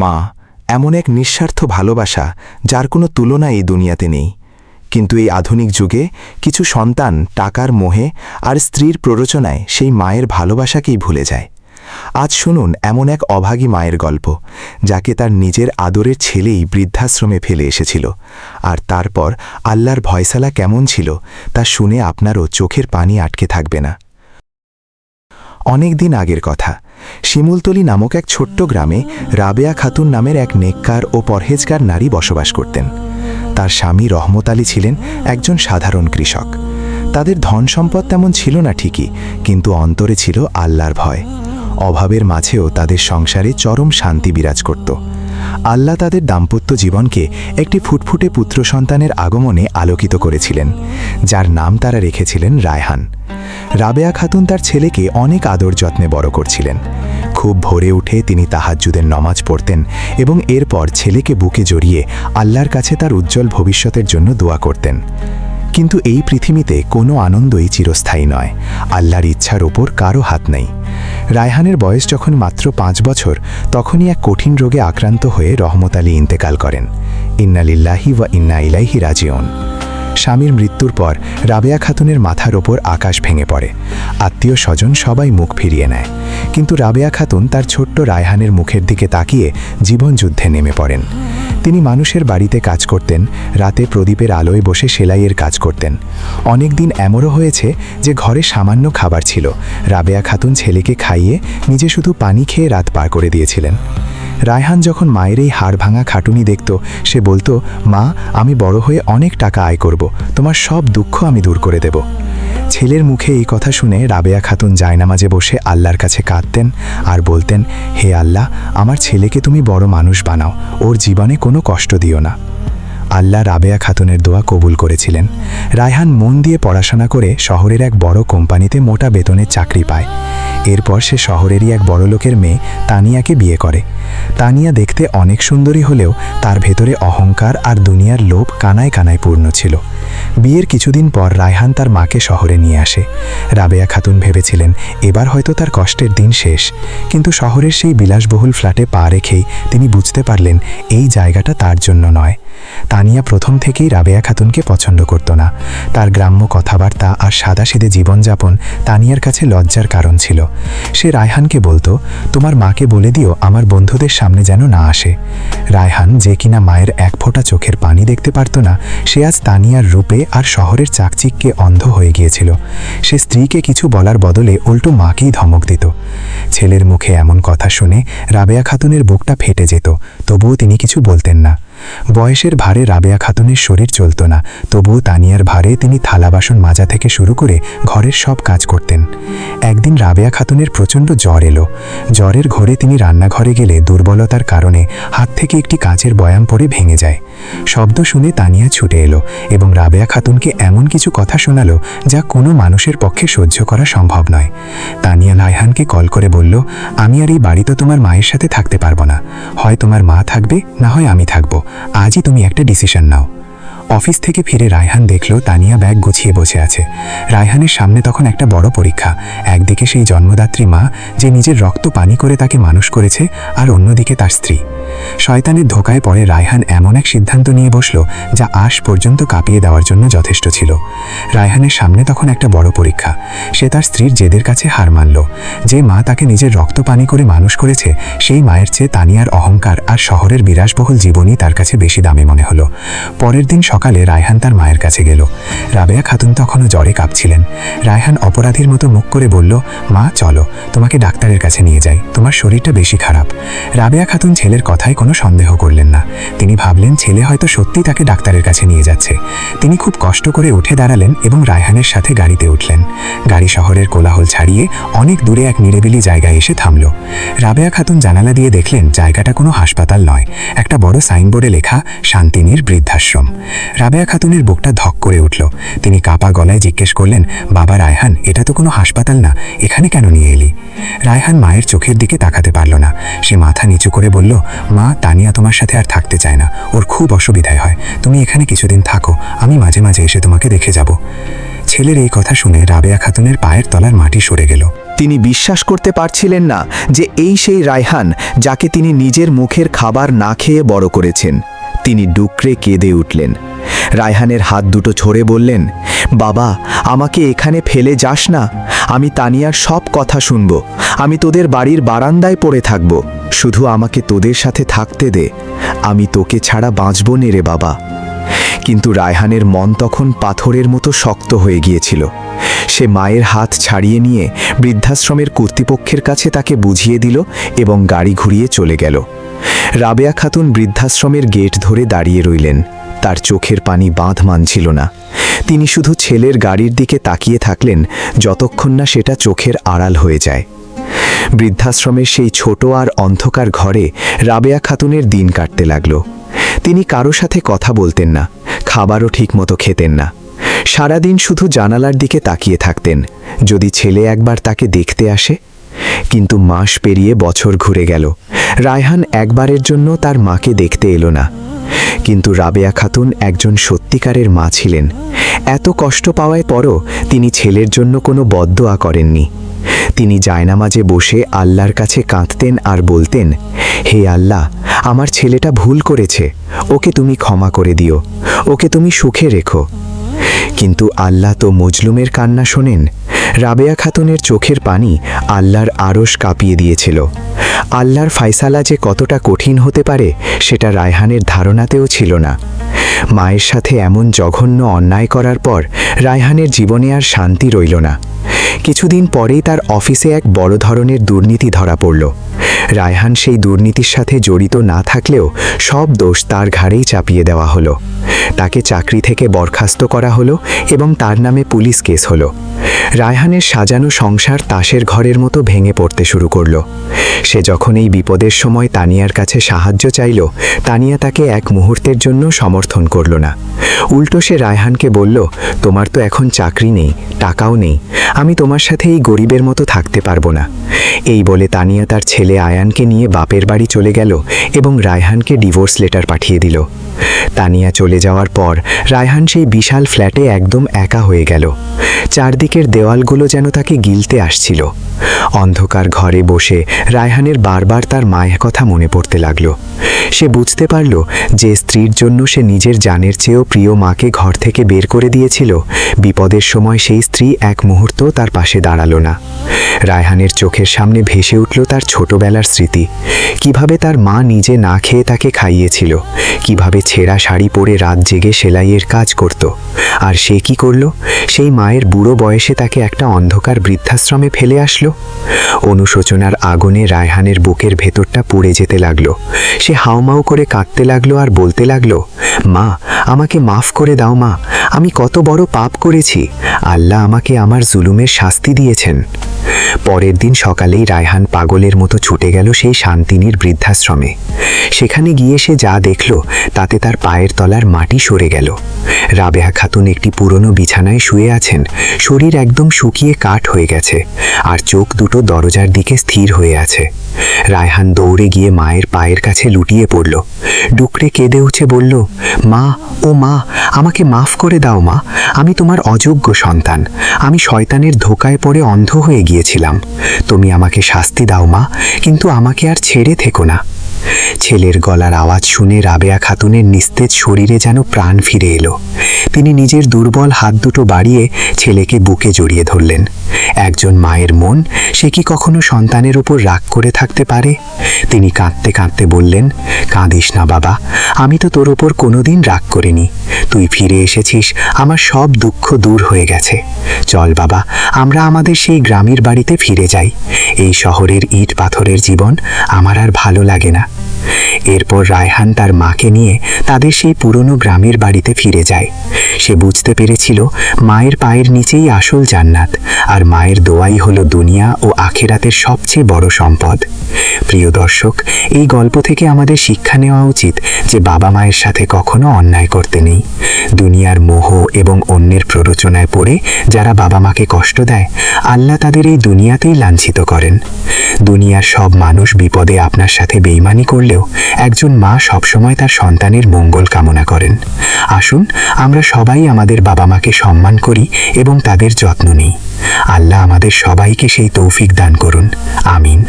মা এমন এক নিঃস্বার্থ ভালোবাসা যার কোনো তুলনা এই দুনিয়াতে নেই। কিন্তু এই আধুনিক যুগে কিছু সন্তান টাকার মোহে আর স্ত্রীর প্ররোচনায় সেই মায়ের ভালোবাসাকেই ভুলে যায়। আজ শুনুন এমন এক অভাগী মায়ের গল্প, যাকে তার নিজের আদরের ছেলেই বৃদ্ধাশ্রমে ফেলে এসেছিল। আর তারপর আল্লাহর ভয়সালা কেমন ছিল তা শুনে আপনারও চোখের পানি আটকে থাকবে না। অনেক দিন আগের কথা, শিমুলতলি নামক এক ছোট্ট গ্রামে রাবেয়া খাতুন নামের এক নেককার ও পরহেজগার নারী বসবাস করতেন। তার স্বামী রহমত আলী ছিলেন একজন সাধারণ কৃষক। তাদের ধন সম্পদ তেমন ছিল না ঠিকই, কিন্তু অন্তরে ছিল আল্লাহর ভয়। অভাবের মাঝেও তাদের সংসারে চরম শান্তি বিরাজ করত। আল্লাহ তাদের দাম্পত্য জীবনকে একটি ফুটফুটে পুত্র সন্তানের আগমনে আলোকিত করেছিলেন, যার নাম তারা রেখেছিলেন রায়হান। রাবেয়া খাতুন তার ছেলেকে অনেক আদর যত্নে বড় করছিলেন। খুব ভোরে উঠে তিনি তাহাজ্জুদের নমাজ পড়তেন এবং এরপর ছেলেকে বুকে জড়িয়ে আল্লাহর কাছে তার উজ্জ্বল ভবিষ্যতের জন্য দোয়া করতেন। কিন্তু এই পৃথিবীতে কোনো আনন্দই চিরস্থায়ী নয়, আল্লাহর ইচ্ছার ওপর কারও হাত নেই। রায়হানের বয়স যখন মাত্র 5 বছর, তখনই এক কঠিন রোগে আক্রান্ত হয়ে রহমত আলী ইন্তেকাল করেন। ইন্না লিল্লাহি ওয়া ইন্না ইলাইহি রাজিউন। স্বামীর মৃত্যুর পর রাবেয়া খাতুনের মাথার ওপর আকাশ ভেঙে পড়ে। আত্মীয় স্বজন সবাই মুখ ফিরিয়ে নেয়, কিন্তু রাবেয়া খাতুন তার ছোট্ট রায়হানের মুখের দিকে তাকিয়ে জীবনযুদ্ধে নেমে পড়েন। তিনি মানুষের বাড়িতে কাজ করতেন, রাতে প্রদীপের আলোয় বসে সেলাইয়ের কাজ করতেন। অনেক দিন এমনও হয়েছে যে ঘরে সামান্য খাবার ছিল, রাবেয়া খাতুন ছেলেকে খাইয়ে নিজে শুধু পানি খেয়ে রাত পার করে দিয়েছিলেন। রায়হান যখন মায়ের এই হাড় ভাঙা খাটুনি দেখত, সে বলতো, মা, আমি বড় হয়ে অনেক টাকা আয় করব, তোমার সব দুঃখ আমি দূর করে দেব। ছেলের মুখে এই কথা শুনে রাবেয়া খাতুন জায়নামাজে বসে আল্লাহর কাছে কাঁদতেন আর বলতেন, হে আল্লাহ, আমার ছেলেকে তুমি বড় মানুষ বানাও, ওর জীবনে কোনো কষ্ট দিও না। আল্লাহ রাবেয়া খাতুনের দোয়া কবুল করেছিলেন। রায়হান মন দিয়ে পড়াশোনা করে শহরের এক বড় কোম্পানিতে মোটা বেতনের চাকরি পায়। এরপর সে শহরেরই এক বড়লোকের মেয়ে তানিয়াকে বিয়ে করে। তানিয়া দেখতে অনেক সুন্দরী হলেও তার ভেতরে অহংকার আর দুনিয়ার লোভ কানায় কানায় পূর্ণ ছিল। বিয়ের কিছুদিন পর রায়হান তার মাকে শহরে নিয়ে আসে। রাবেয়া খাতুন ভেবেছিলেন এবার হয়তো তার কষ্টের দিন শেষ, কিন্তু শহরের সেই বিলাসবহুল ফ্ল্যাটে পা রেখেই তিনি বুঝতে পারলেন এই জায়গাটা তার জন্য নয়। তানিয়া প্রথম থেকেই রাবেয়া খাতুনকে পছন্দ করত না। তার গ্রাম্য কথাবার্তা আর সাদাসিধে জীবনযাপন তানিয়ার কাছে লজ্জার কারণ ছিল। সে রায়হানকে বলতো, তোমার মাকে বলে দিও আমার বন্ধুদের সামনে যেন না আসে। রায়হান, যে কিনা মায়ের এক ফোঁটা চোখের পানি দেখতে পারত না, সে আজ তানিয়ার রূপে আর শহরের চাকচিক্যে অন্ধ হয়ে গিয়েছিল। সে স্ত্রীকে কিছু বলার বদলে উল্টো মাকেই ধমক দিত। ছেলের মুখে এমন কথা শুনে রাবেয়া খাতুনের বুকটা ফেটে যেত, তবুও তিনি কিছু বলতেন না। বয়সের ভারে রাবেয়া খাতুনের শরীর চলত না, তবুও তানিয়ার ভারে তিনি থালা বাসন মাজা থেকে শুরু করে ঘরের সব কাজ করতেন। একদিন রাবেয়া খাতুনের প্রচণ্ড জ্বর এলো। জ্বরের ঘোরে তিনি রান্নাঘরে গেলে দুর্বলতার কারণে হাত থেকে একটি কাচের বয়াম পড়ে ভেঙে যায়। শব্দ শুনে তানিয়া ছুটে এলো এবং রাবেয়া খাতুনকে এমন কিছু কথা শোনালো যা কোনো মানুষের পক্ষে সহ্য করা সম্ভব নয়। তানিয়া রায়হানকে কল করে বলল, আমি আর এই বাড়িতে তোমার মায়ের সাথে থাকতে পারবো না, হয় তোমার মা থাকবে, না হয় আমি থাকবো। আজই তুমি একটা ডিসিশন নাও। অফিস থেকে ফিরে রায়হান দেখল তানিয়া ব্যাগ গুছিয়ে বসে আছে। রায়হানের সামনে তখন একটা বড় পরীক্ষা। একদিকে সেই জন্মদাত্রী মা, যে নিজের রক্ত পানি করে তাকে মানুষ করেছে, আর অন্যদিকে তার স্ত্রী। শয়তানের ধোকায় পড়ে রায়হান এমন এক সিদ্ধান্ত নিয়ে বসল যা আশ পর্যন্ত কাঁপিয়ে দেওয়ার জন্য যথেষ্ট ছিল। রায়হানের সামনে তখন একটা বড় পরীক্ষা। সে তার স্ত্রীর জেদের কাছে হার মানল। যে মা তাকে নিজের রক্ত পানি করে মানুষ করেছে, সেই মায়ের চেয়ে তানিয়ার অহংকার আর শহরের বিলাসবহুল জীবনই তার কাছে বেশি দামি মনে হলো। পরের দিন সকালে রায়হান তার মায়ের কাছে গেল। রাবেয়া খাতুন তখনও জ্বরে কাঁপছিলেন। রায়হান অপরাধীর মতো মুখ করে বলল, মা, চলো, তোমাকে ডাক্তারের কাছে নিয়ে যাই, তোমার শরীরটা বেশি খারাপ। রাবেয়া খাতুন ছেলের কথায় কোনো সন্দেহ করলেন না। তিনি ভাবলেন ছেলে হয়তো সত্যি তাকে ডাক্তারের কাছে নিয়ে যাচ্ছে। তিনি খুব কষ্ট করে উঠে দাঁড়ালেন এবং রায়হানের সাথে গাড়িতে উঠলেন। গাড়ি শহরের কোলাহল ছাড়িয়ে অনেক দূরে এক নিরিবিলি জায়গায় এসে থামল। রাবেয়া খাতুন জানালা দিয়ে দেখলেন জায়গাটা কোনো হাসপাতাল নয়, একটা বড় সাইনবোর্ডে লেখা শান্তিনীর বৃদ্ধাশ্রম। রাবেয়া খাতুনের বুকটা ধক করে উঠল। তিনি কাপা গলায় জিজ্ঞেস করলেন, বাবা রায়হান, এটা তো কোনো হাসপাতাল না, এখানে কেন নিয়ে এলি? রায়হান মায়ের চোখের দিকে তাকাতে পারল না। সে মাথা নিচু করে বলল, মা, তানিয়া তোমার সাথে আর থাকতে চায় না, ওর খুব অসুবিধায় হয়, তুমি এখানে কিছুদিন থাকো, আমি মাঝে মাঝে এসে তোমাকে দেখে যাব। ছেলের এই কথা শুনে রাবেয়া খাতুনের পায়ের তলার মাটি সরে গেল। তিনি বিশ্বাস করতে পারছিলেন না যে এই সেই রায়হান যাকে তিনি নিজের মুখের খাবার না খেয়ে বড় করেছেন। তিনি ডুকরে কেঁদে উঠলেন। রায়হানের হাত দুটো ছড়ে বললেন, বাবা, আমাকে এখানে ফেলে যাস না। আমি তানিয়ার সব কথা শুনব। আমি তোদের বাড়ির বারান্দায় পড়ে থাকব। শুধু আমাকে তোদের সাথে থাকতে দে। আমি তোকে ছাড়া বাঁচব নে রে বাবা। কিন্তু রায়হানের মন তখন পাথরের মতো শক্ত হয়ে গিয়েছিল। সে মায়ের হাত ছাড়িয়ে নিয়ে বৃদ্ধাশ্রমের কর্তৃপক্ষের কাছে তাকে বুঝিয়ে দিল এবং গাড়ি ঘুরিয়ে চলে গেল। রাবেয়া খাতুন বৃদ্ধাশ্রমের গেট ধরে দাঁড়িয়ে রইলেন। তার চোখের পানি বাঁধ মানছিল না। তিনি শুধু ছেলের গাড়ির দিকে তাকিয়ে থাকলেন যতক্ষণ না সেটা চোখের আড়াল হয়ে যায়। বৃদ্ধাশ্রমের সেই ছোট আর অন্ধকার ঘরে রাবেয়া খাতুনের দিন কাটতে লাগল। তিনি কারো সাথে কথা বলতেন না, খাবারও ঠিকমতো খেতেন না। সারাদিন শুধু জানালার দিকে তাকিয়ে থাকতেন, যদি ছেলে একবার তাকে দেখতে আসে। কিন্তু মাস পেরিয়ে বছর ঘুরে গেল। রায়হান একবারের জন্য তার মাকে দেখতে এলো না। কিন্তু রাবেয়া খাতুন একজন সত্যিকারের মা ছিলেন। এত কষ্ট পাওয়ার পরও তিনি ছেলের জন্য কোনো বদদোয়া করেননি। তিনি জায়নামাজে বসে আল্লাহর কাছে কাঁদতেন আর বলতেন, হে আল্লাহ, আমার ছেলেটা ভুল করেছে, ওকে তুমি ক্ষমা করে দিও, ওকে তুমি সুখে রেখো। কিন্তু আল্লাহ তো মজলুমের কান্না শোনেন। রাবেয়া খাতুনের চোখের পানি আল্লাহর আরশ কাঁপিয়ে দিয়েছিল। আল্লাহর ফায়সালা যে কতটা কঠিন হতে পারে সেটা রায়হানের ধারণাতেও ছিল না। মায়ের সাথে এমন জঘন্য অন্যায় করার পর রায়হানের জীবনে আর শান্তি রইল না। কিছুদিন পরেই তার অফিসে এক বড় ধরনের দুর্নীতি ধরা পড়ল। রায়হান সেই দুর্নীতির সাথে জড়িত না থাকলেও সব দোষ তার ঘাড়েই চাপিয়ে দেওয়া হলো। তাকে চাকরি থেকে বরখাস্ত করা হলো এবং তার নামে পুলিশ কেস হলো। রায়হানের সাজানো সংসার তাসের ঘরের মতো ভেঙে পড়তে শুরু করলো। সে যখন এই বিপদের সময় তানিয়ার কাছে সাহায্য চাইল, তানিয়া তাকে এক মুহূর্তের জন্য সমর্থন করল না। উল্টো সে রায়হানকে বলল, তোমার তো এখন চাকরি নেই, টাকাও নেই, আমি তোমার সাথে এই গরিবের মতো থাকতে পারবো না। এই বলে তানিয়া তার ছেলে আয়ানকে নিয়ে বাপের বাড়ি চলে গেল এবং রায়হানকে ডিভোর্স লেটার পাঠিয়ে দিল। তানিয়া চলে যাওয়ার পর রায়হান সেই বিশাল ফ্ল্যাটে একদম একা হয়ে গেল। চারদিকের দেওয়ালগুলো যেন তাকে গিলতে আসছিল। অন্ধকার ঘরে বসে রায়হানের বারবার তার মায়ের কথা মনে পড়তে লাগলো। সে বুঝতে পারল যে স্ত্রীর জন্য সে নিজের জানের চেয়েও প্রিয় মাকে ঘর থেকে বের করে দিয়েছিল, বিপদের সময় সেই স্ত্রী এক মুহূর্ত তার পাশে দাঁড়ালো না। রায়হানের চোখের সামনে ভেসে উঠল তার ছোটবেলার স্মৃতি। কিভাবে তার মা নিজে না খেয়ে তাকে খাইয়েছিল, কিভাবে ছেঁড়া শাড়ি পরে রাত জেগে সেলাইয়ের কাজ করত। আর সে কি করল? সেই মায়ের বুড়ো বয়সে তাকে একটা অন্ধকার বৃদ্ধাশ্রমে ফেলে আসলো। অনুশোচনার আগুনে রায়হানের বুকের ভেতরটা পুড়ে যেতে লাগলো। সে হাউমাউ করে কাঁদতে লাগলো আর বলতে লাগলো, মা, আমাকে মাফ করে দাও মা, আমি কত বড় পাপ করেছি, আল্লাহ আমাকে আমার জুলুমের শাস্তি দিয়েছেন। পরের দিন সকালেই রায়হান পাগলের মতো ছুটে গেল সেই শান্তিনীর বৃদ্ধাশ্রমে। সেখানে গিয়ে সে যা দেখল তাতে তার পায়ের তলার মাটি সরে গেল। রাবেয়া খাতুন একটি পুরনো বিছানায় শুয়ে আছেন, শরীর একদম শুকিয়ে কাঠ হয়ে গেছে আর চোখ দুটো দরজার দিকে স্থির হয়ে আছে। রায়হান দৌড়ে গিয়ে মায়ের পায়ের কাছে লুটিয়ে পড়ল। ডুকরে কেঁদে উঠে বলল, মা, ও মা, আমাকে মাফ করে দাও মা, আমি তোমার অযোগ্য সন্তান, আমি শয়তানের ধোকায় পড়ে অন্ধ হয়ে গিয়েছিলাম, তুমি আমাকে শাস্তি দাও মা, কিন্তু আমাকে আর ছেড়ে থেকো না। ছেলের গলার আওয়াজ শুনে রাবেয়া খাতুনের নিস্তেজ শরীরে যেন প্রাণ ফিরে এলো। তিনি নিজের দুর্বল হাত দুটো বাড়িয়ে ছেলেকে বুকে জড়িয়ে ধরলেন। একজন মায়ের মন, সে কি কখনো সন্তানের উপর রাগ করে থাকতে পারে? তিনি কাঁদতে কাঁদতে বললেন, কাঁদিস না বাবা, আমি তো তোর ওপর কোনোদিন রাগ করিনি, তুই ফিরে এসেছিস, আমার সব দুঃখ দূর হয়ে গেছে। চল বাবা, আমরা আমাদের সেই গ্রামের বাড়িতে ফিরে যাই। এই শহরের ইট পাথরের জীবন আমার আর ভালো লাগে না। এরপর রায়হান তার মাকে নিয়ে তাদের সেই পুরনো গ্রামের বাড়িতে ফিরে যায়। সে বুঝতে পেরেছিল মায়ের পায়ের নিচেই আসল জান্নাত, আর মায়ের দোয়াই হলো দুনিয়া ও আখিরাতের সবচেয়ে বড় সম্পদ। প্রিয় দর্শক, এই গল্প থেকে আমাদের শিক্ষা নেওয়া উচিত যে বাবা মায়ের সাথে কখনো অন্যায় করতে নেই। দুনিয়ার মোহ এবং অন্যের প্ররোচনায় পড়ে যারা বাবা মাকে কষ্ট দেয়, আল্লাহ তাদের এই দুনিয়াতেই লাঞ্ছিত করেন। দুনিয়ার সব মানুষ বিপদে আপনার সাথে বেইমানি করলেও একজন মা সবসময় তার সন্তানের মঙ্গল কামনা করেন। আসুন আমরা সবাই আমাদের বাবা মাকে সম্মান করি এবং তাদের যত্ন নিই। আল্লাহ আমাদের সবাইকে সেই তৌফিক দান করুন। আমিন।